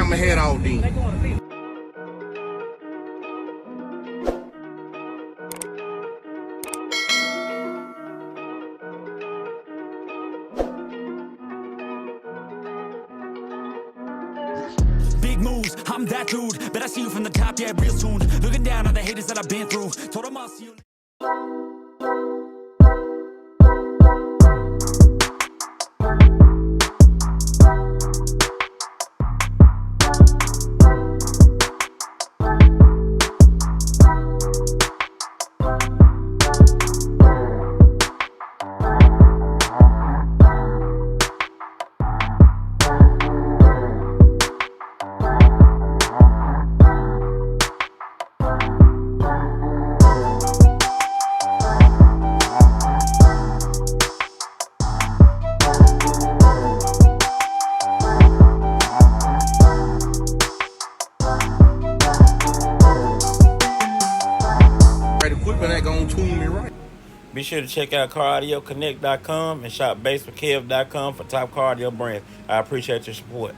I'ma head out then. Big moves, I'm that dude. Bet I see you from the top, yeah, real soon. Looking down on the haters that I've been through. Told them I'll see you. Be sure to check out CarAudioConnect.com and shop BASSWITHKEV.com for top car audio brands. I appreciate your support.